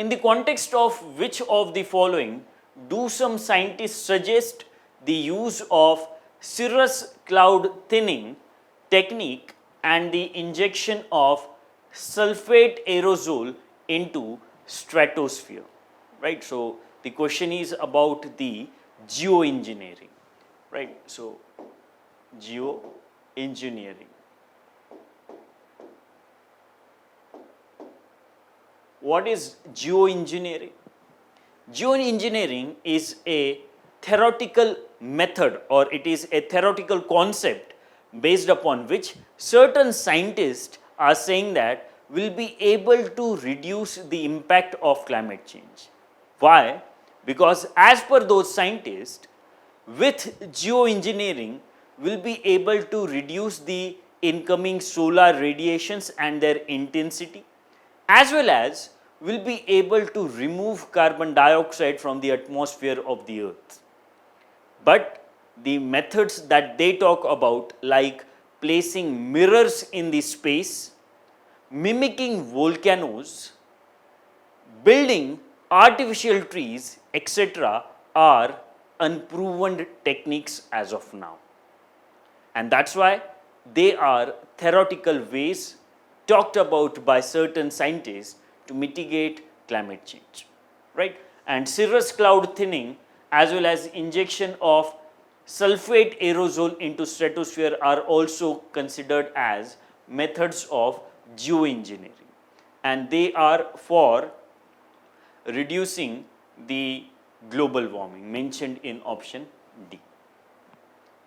In the context of which of the following do some scientists suggest the use of cirrus cloud thinning technique and the injection of sulfate aerosol into stratosphere, right? So the question is about the geoengineering, right? So geoengineering. What is geoengineering? Geoengineering is a theoretical method, or it is a theoretical concept based upon which certain scientists are saying that will be able to reduce the impact of climate change. Why? Because as per those scientists, with geoengineering will be able to reduce the incoming solar radiations and their intensity, as well as will be able to remove carbon dioxide from the atmosphere of the earth. But the methods that they talk about, like placing mirrors in the space, mimicking volcanoes, building artificial trees, etc., are unproven techniques as of now. And that's why they are theoretical ways talked about by certain scientists to mitigate climate change, right? And cirrus cloud thinning as well as injection of sulfate aerosol into stratosphere are also considered as methods of geoengineering, and they are for reducing the global warming mentioned in option D,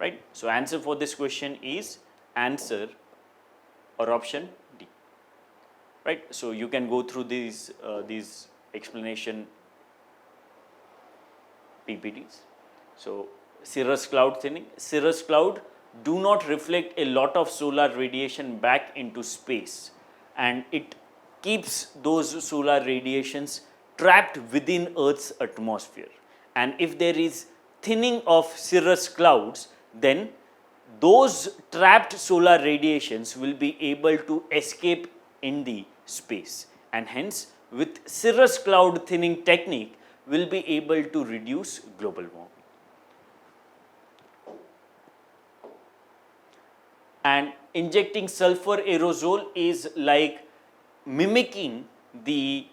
right? So answer for this question is answer or option D, right? So you can go through these explanation PPTs. So cirrus cloud thinning. Cirrus cloud do not reflect a lot of solar radiation back into space, and it keeps those solar radiations trapped within Earth's atmosphere. And if there is thinning of cirrus clouds, then those trapped solar radiations will be able to escape in the space, and hence with cirrus cloud thinning technique will be able to reduce global warming. And injecting sulfur aerosol is like mimicking the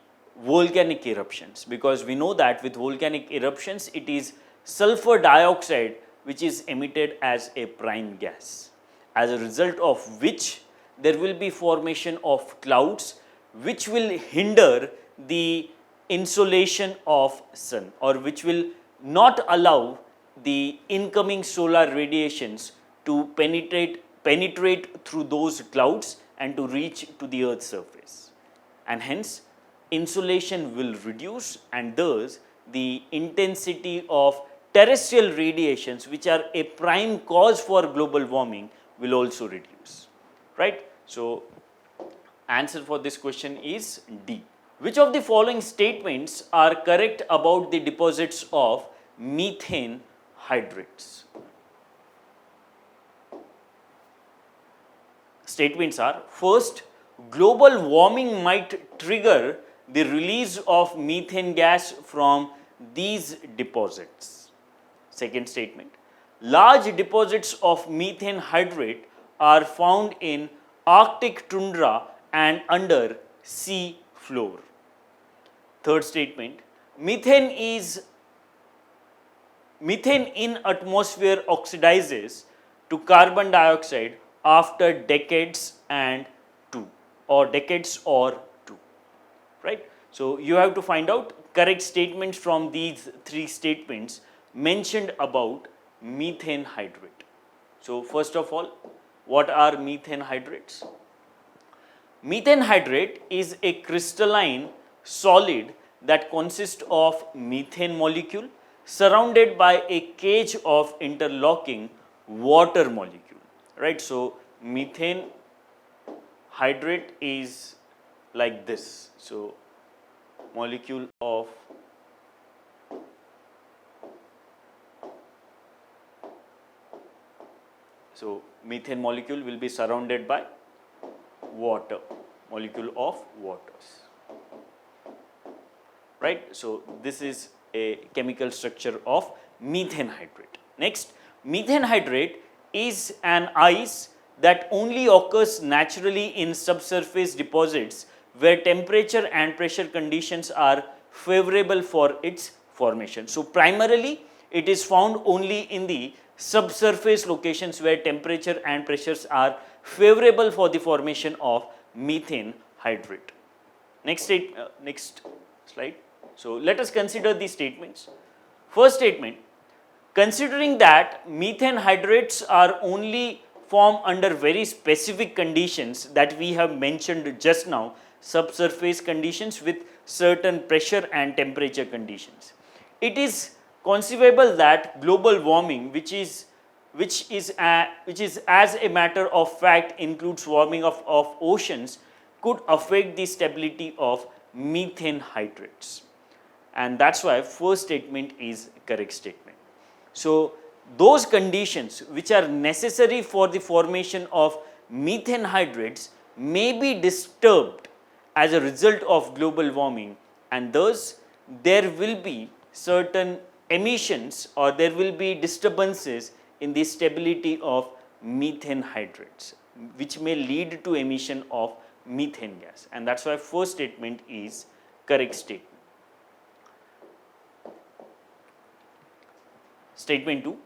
volcanic eruptions, because we know that with volcanic eruptions it is sulfur dioxide which is emitted as a prime gas, as a result of which there will be formation of clouds which will hinder the insolation of sun, or which will not allow the incoming solar radiations to penetrate through those clouds and to reach to the earth's surface, and hence insolation will reduce, and thus the intensity of terrestrial radiations, which are a prime cause for global warming, will also reduce, right? So answer for this question is D. Which of the following statements are correct about the deposits of methane hydrates? Statements are: first, global warming might trigger the release of methane gas from these deposits. Second statement, large deposits of methane hydrate are found in Arctic tundra and under sea floor. Third statement, methane in atmosphere oxidizes to carbon dioxide after decades or two, right? So you have to find out correct statements from these three statements mentioned about methane hydrate. So first of all, what are methane hydrates? Methane hydrate is a crystalline solid that consists of methane molecule surrounded by a cage of interlocking water molecule, right? So methane hydrate is like this. So molecule of methane molecule will be surrounded by water, molecule of waters. right? So this is a chemical structure of methane hydrate. Next, methane hydrate is an ice that only occurs naturally in subsurface deposits where temperature and pressure conditions are favorable for its formation. So primarily it is found only in the subsurface locations where temperature and pressures are favorable for the formation of methane hydrate. Next slide. So let us consider these statements. First statement, considering that methane hydrates are only formed under very specific conditions that we have mentioned just now, subsurface conditions with certain pressure and temperature conditions. It is conceivable that global warming, which is as a matter of fact includes warming of oceans, could affect the stability of methane hydrates. And that's why first statement is correct statement. So those conditions which are necessary for the formation of methane hydrates may be disturbed as a result of global warming, and thus there will be certain emissions or there will be disturbances in the stability of methane hydrates, which may lead to emission of methane gas, and that's why first statement is correct statement. Statement 2.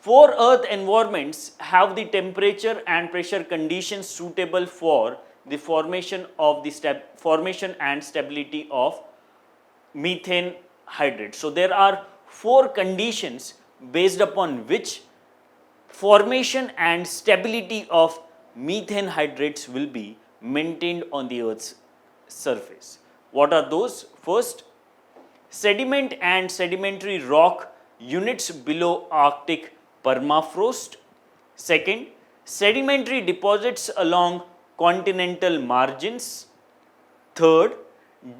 4 earth environments have the temperature and pressure conditions suitable for the formation and stability of methane hydrate. So there are 4 conditions based upon which formation and stability of methane hydrates will be maintained on the Earth's surface. What are those? First, sediment and sedimentary rock units below Arctic permafrost. Second, sedimentary deposits along continental margins. Third,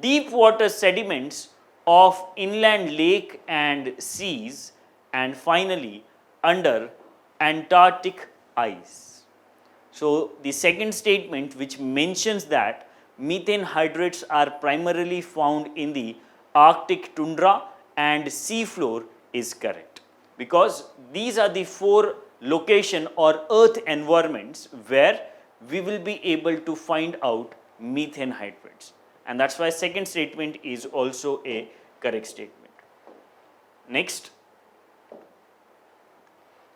deep water sediments of inland lake and seas. And finally, under Antarctic ice. So the second statement, which mentions that methane hydrates are primarily found in the Arctic tundra and seafloor, is correct, because these are the 4 location or earth environments where we will be able to find out methane hydrates, and that's why second statement is also a correct statement. Next,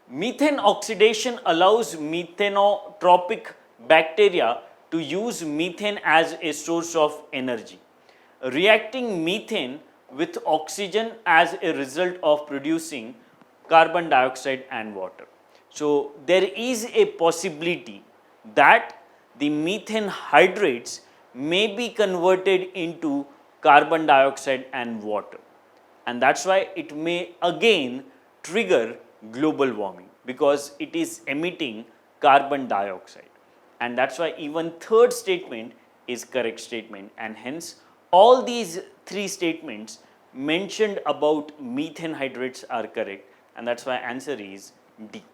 methane oxidation allows methanotropic bacteria to use methane as a source of energy, reacting methane with oxygen as a result of producing carbon dioxide and water. So there is a possibility that the methane hydrates may be converted into carbon dioxide and water, and that's why it may again trigger global warming, because it is emitting carbon dioxide, and that's why even third statement is correct statement, and hence all these 3 statements mentioned about methane hydrates are correct, and that's why answer is D.